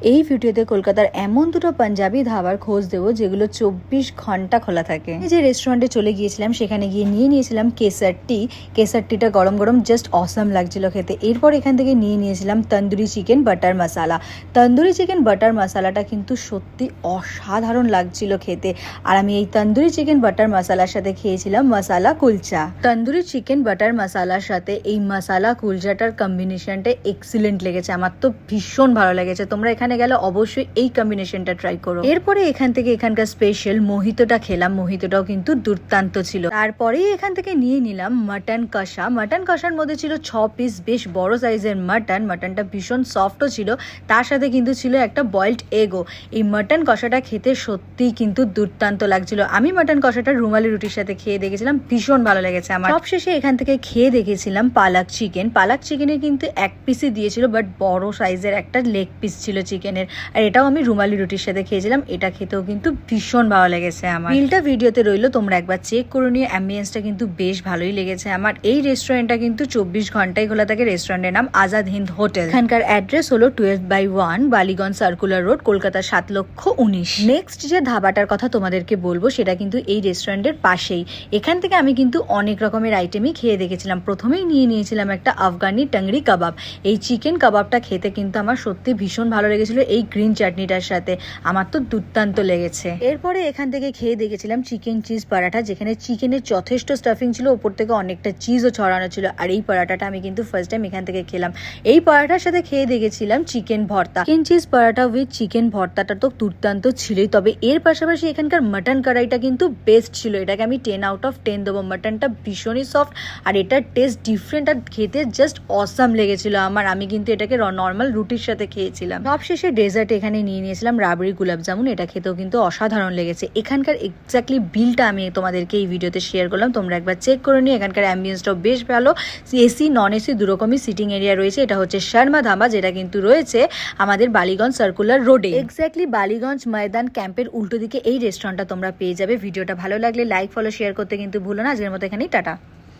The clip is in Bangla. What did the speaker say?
এই ভিডিওতে কলকাতার এমন দুটো পাঞ্জাবি ধাবার খোঁজ দেবো যেগুলো 24 ঘন্টা খোলা থাকে। এই যে রেস্টুরেন্টে চলে গিয়েছিলাম সেখানে গিয়ে নিয়েছিলাম কেসার টি। কেসার টিটা গরম গরম জাস্ট অসাম লাগছিল খেতে। এরপর এখান থেকে নিয়েছিলাম তন্দুরি চিকেন বাটার মশালা। তন্দুরি চিকেন বাটার মশালাটা কিন্তু সত্যি অসাধারণ লাগছিল খেতে। আর আমি এই তন্দুরি চিকেন বাটার মশালার সাথে খেয়েছিলাম মশালা কুলচা। তন্দুরি চিকেন বাটার মশালার সাথে এই মশালা কুলচাটার কম্বিনেশনটা এক্সিলেন্ট লেগেছে। আমার তো ভীষণ ভালো লেগেছে। তোমরা এখানে গেলে অবশ্যই এই কম্বিনেশনটা ট্রাই করো। এরপরে এখান থেকে এখানকার স্পেশাল মোহিতোটা খেলাম। মোহিতোটাও কিন্তু দুর্দান্ত ছিল। তারপরেই এখান থেকে নিয়ে নিলাম মাটন কষা। মাটন কষার মধ্যে ছিল 6 পিস বেশ বড় সাইজের মাটন। মাটনটা ভীষণ সফটও ছিল, তার সাথে কিন্তু ছিল একটা বয়েলড এগও। এই মাটন কষাটা খেতে সত্যিই কিন্তু দুর্দান্ত লাগছিল। আমি মাটন কষাটা রুমালি রুটির সাথে খেয়ে দেখেছিলাম, ভীষণ ভালো লেগেছে আমার। সবশেষে এখান থেকে খেয়ে দেখেছিলাম পালাক চিকেন। পালাক চিকেনের কিন্তু 1 পিসই দিয়েছিল, বাট বড় সাইজের একটা লেগ পিস ছিল চিকেনের। আর এটাও আমি রুমালি রুটির সাথে খেয়েছিলাম। এটা খেতেও কিন্তু ভীষণ ভালো লেগেছে আমার। বিলটা ভিডিওতে রইলো, তোমরা একবার চেক করে নিয়ে। অ্যাম্বিয়েন্সটা কিন্তু বেশ ভালোই লেগেছে আমার। এই রেস্টুরেন্টটা কিন্তু 24 ঘন্টাই খোলা থাকে। রেস্টুরেন্টের নাম আজাদ হিন্দ হোটেল। এখানকার অ্যাড্রেস হলো 12/1 Ballygunge circular road, Kolkata 7,19,000। Next যে ধাবাটার কথা তোমাদেরকে বলবো সেটা কিন্তু এই রেস্টুরেন্টের পাশেই। এখান থেকে আমি কিন্তু অনেক রকমের আইটেমই খেয়ে দেখেছিলাম। প্রথমেই নিয়েছিলাম একটা আফগানি টাংরি কাবাব। এই চিকেন কাবাবটা খেতে কিন্তু আমার সত্যি ভীষণ ভালো লেগেছিল এই গ্রিন চাটনিটার সাথে। আমার তো দুর্দান্ত লেগেছে। এরপরে এখান থেকে খেয়ে দেখেছিলাম চিকেন চিজ পরাঠা, যেখানে চিকেনের যথেষ্ট স্টাফিং ছিল, ওপর থেকে অনেকটা চিজও ছড়ানো ছিল। আর এই পরাঠাটা আমি কিন্তু ফার্স্ট টাইম এখান থেকে খেলাম। এই পরাঠার সাথে খেয়ে দেখেছিলাম চিকেন ভর্তা। Chicken cheese paratha with chicken ভর্তাটা তো দুর্দান্ত ছিলই, তবে এর পাশাপাশি এখানকার মাটন কড়াইটা কিন্তু বেস্ট ছিল। এটাকে আমি 10/10 দেবো। মাটনটা ভীষণই সফট আর এটার টেস্ট ডিফারেন্ট আর খেতে জাস্ট অসাম লেগেছিল আমার। আমি কিন্তু এটাকে নর্মাল রুটির সাথে খেয়েছিলাম। সবশেষে ডেজার্ট এখানে নিয়েছিলাম রাবড়ি গুলাব জামুন। এটা খেতেও কিন্তু অসাধারণ লেগেছে। এখানকার এক্স্যাক্টলি বিলটা আমি তোমাদেরকে এই ভিডিওতে শেয়ার করলাম, তোমরা একবার চেক করে নিও। এখানকার অ্যাম্বিয়েন্সটাও বেশ ভালো। এসি নন এসি দুরকমই সিটিং এরিয়া রয়েছে। এটা হচ্ছে শর্মা ধাবা, যেটা কিন্তু রয়েছে আমাদের বালিগঞ্জ সার্কুলার রোডে। এক্স্যাক্টলি বালিগঞ্জ ময়দান ক্যাম্পের উল্টো দিকে এই রেস্টুরেন্টটা তোমরা পেয়ে যাবে। ভিডিওটা ভালো লাগলে লাইক ফলো শেয়ার করতে কিন্তু ভুলো না। আজকের মতো এখানেই টাটা।